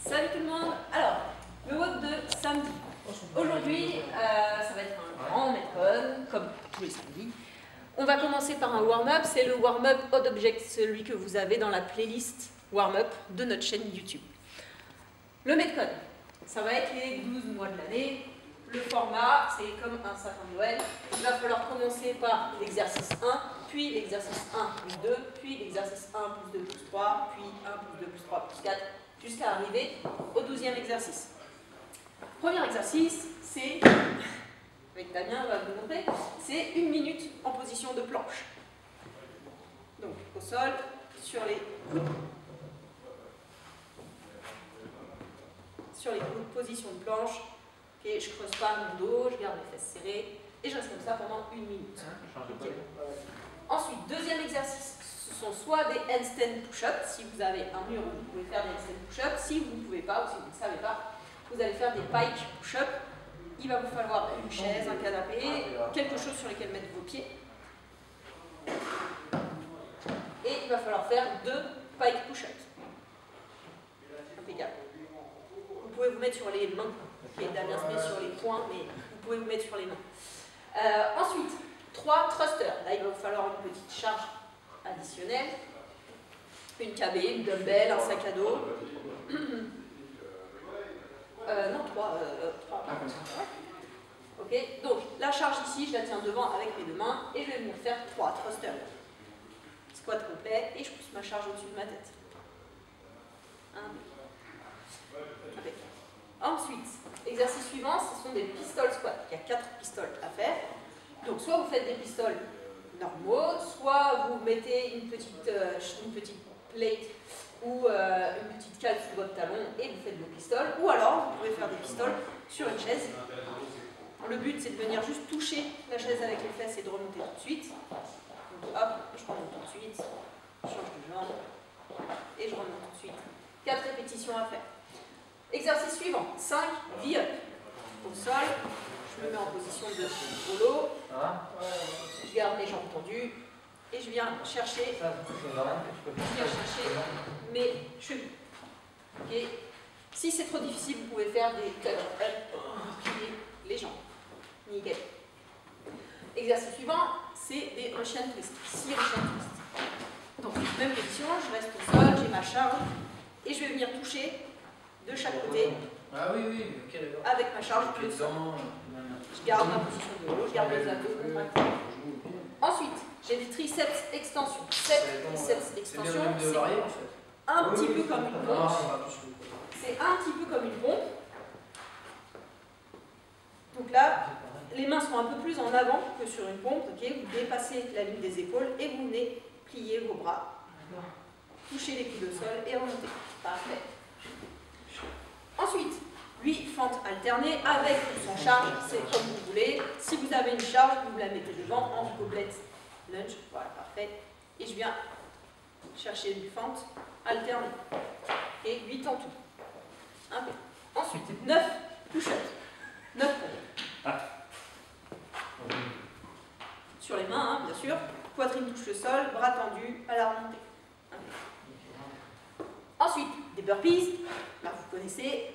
Salut tout le monde. Alors, le WOD de samedi. Aujourd'hui, ça va être un grand metcon, comme tous les samedis. On va commencer par un warm-up. C'est le warm-up Odd Object, celui que vous avez dans la playlist warm-up de notre chaîne YouTube. Le metcon, ça va être les 12 mois de l'année. Le format, c'est comme un sapin de Noël. Il va falloir commencer par l'exercice 1, puis l'exercice 1 plus 2, puis l'exercice 1 plus 2 plus 3, puis 1 plus 2 plus 3 plus 4, jusqu'à arriver au 12e exercice. Premier exercice, c'est, avec Damien, on va vous montrer, c'est 1 minute en position de planche. Donc au sol, sur les coudes. Sur les coudes, position de planche. Okay, je ne creuse pas mon dos, je garde les fesses serrées et je reste comme ça pendant 1 minute. Okay. Ensuite, deuxième exercice, ce sont soit des handstand push-ups, si vous avez un mur où vous pouvez faire des handstand push-ups, si vous ne pouvez pas ou si vous ne savez pas, vous allez faire des pike push-ups. Il va vous falloir une chaise, un canapé, quelque chose sur lequel mettre vos pieds. Et il va falloir faire 2 pike push-ups. Impeccable. Vous pouvez vous mettre sur les mains. Okay, Damien se met sur les poings, mais vous pouvez vous mettre sur les mains. Ensuite, 3 thrusters. Là, il va vous falloir une petite charge additionnelle. Une KB, une dumbbell, un sac à dos. Non, 3. Ok, donc la charge ici, je la tiens devant avec mes 2 mains et je vais venir faire 3 thrusters. Squat complet et je pousse ma charge au-dessus de ma tête. Ensuite, exercice suivant, ce sont des pistol squats. Il y a 4 pistoles à faire. Donc soit vous faites des pistoles normaux, soit vous mettez une petite plate ou une petite cale sous votre talon et vous faites vos pistoles. Ou alors vous pouvez faire des pistoles sur une chaise. Le but c'est de venir juste toucher la chaise avec les fesses et de remonter tout de suite. Donc hop, je remonte tout de suite, je change de jambe et je remonte tout de suite. 4 répétitions à faire. Exercice suivant, 5 V-up. Au sol, je me mets en position de polo, je garde mes jambes tendues et je viens chercher mes chevilles. Okay. Si c'est trop difficile, vous pouvez faire des touch up pour plier les jambes. Nickel. Exercice suivant, c'est des Russian twists. 6 Russian twists. Donc, même position, je reste au sol, j'ai ma charge et je vais venir toucher de chaque côté, avec ma charge au sol. Je garde ma position de haut, je garde les abdos contractés. Ensuite, j'ai des triceps extension. Triceps extension, c'est un petit peu comme une pompe. C'est un petit peu comme une pompe. Donc là, les mains sont un peu plus en avant que sur une pompe. Okay, vous dépassez la ligne des épaules et vous venez plier vos bras. Touchez les coudes au sol et remontez. Parfait. Ensuite, 8 fentes alternées avec ou sans charge, c'est comme vous voulez. Si vous avez une charge, vous la mettez devant en gobelet lunge. Voilà, parfait. Et je viens chercher une fente alternée. Et 8 en tout. Ensuite, 9 push-ups. 9 pompes. Sur les mains, hein, bien sûr. Poitrine touche le sol, bras tendus à la remontée. Ensuite, des burpees. Là, vous connaissez.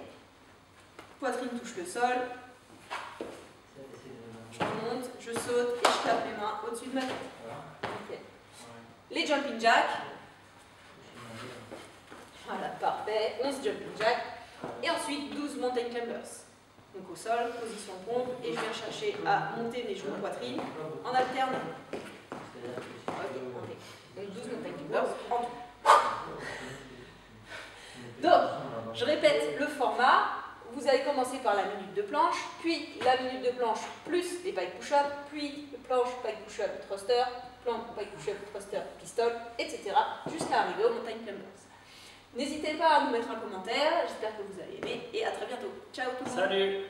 Poitrine touche le sol. Je remonte, je saute et je tape mes mains au-dessus de ma tête. Okay. Les jumping jacks. Voilà, parfait. 11 jumping jacks. Et ensuite, 12 mountain climbers. Donc au sol, position pompe, et je viens chercher à monter mes genoux poitrine en alternant. Okay. Donc 12 mountain climbers en tout. Donc, je répète le format. Vous allez commencer par la minute de planche, puis la minute de planche plus les pike push-up, puis le planche, pike push-up, thruster, planche, pike push-up, thruster, pistol, etc. jusqu'à arriver au mountain climbers. N'hésitez pas à nous mettre un commentaire, j'espère que vous allez aimer et à très bientôt. Ciao tout le monde. Salut.